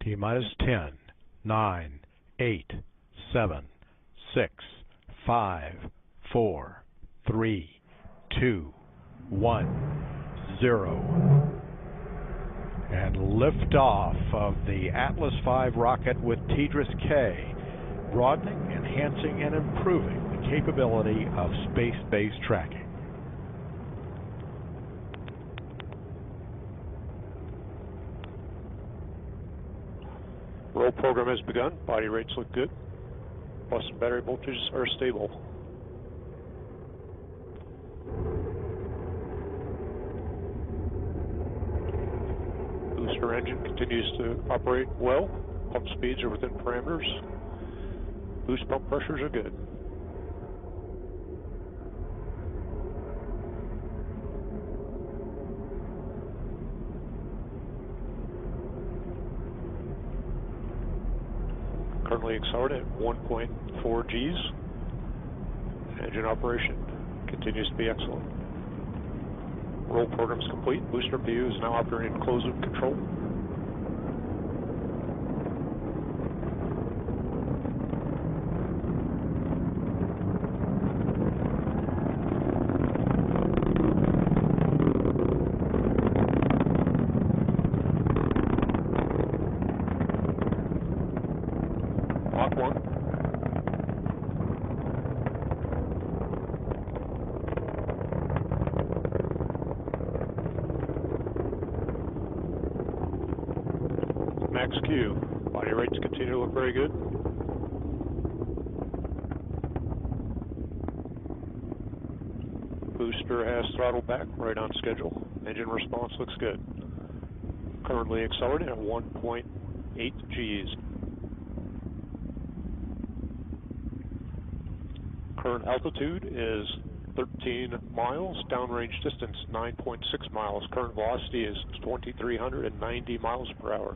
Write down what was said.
T-minus 10, 9, 8, 7, 6, 5, 4, 3, 2, 1, 0. And liftoff of the Atlas V rocket with TDRS-K, broadening, enhancing, and improving the capability of space-based tracking. Roll program has begun. Body rates look good. Bus and battery voltages are stable. Booster engine continues to operate well. Pump speeds are within parameters. Boost pump pressures are good. Currently accelerated at 1.4 Gs. Engine operation continues to be excellent. Roll program is complete. Booster PU is now operating in closed loop control. Mach 1. Max Q. Body rates continue to look very good. Booster has throttled back right on schedule. Engine response looks good. Currently accelerating at 1.8 Gs. Current altitude is 13 miles. Downrange distance 9.6 miles. Current velocity is 2,390 miles per hour.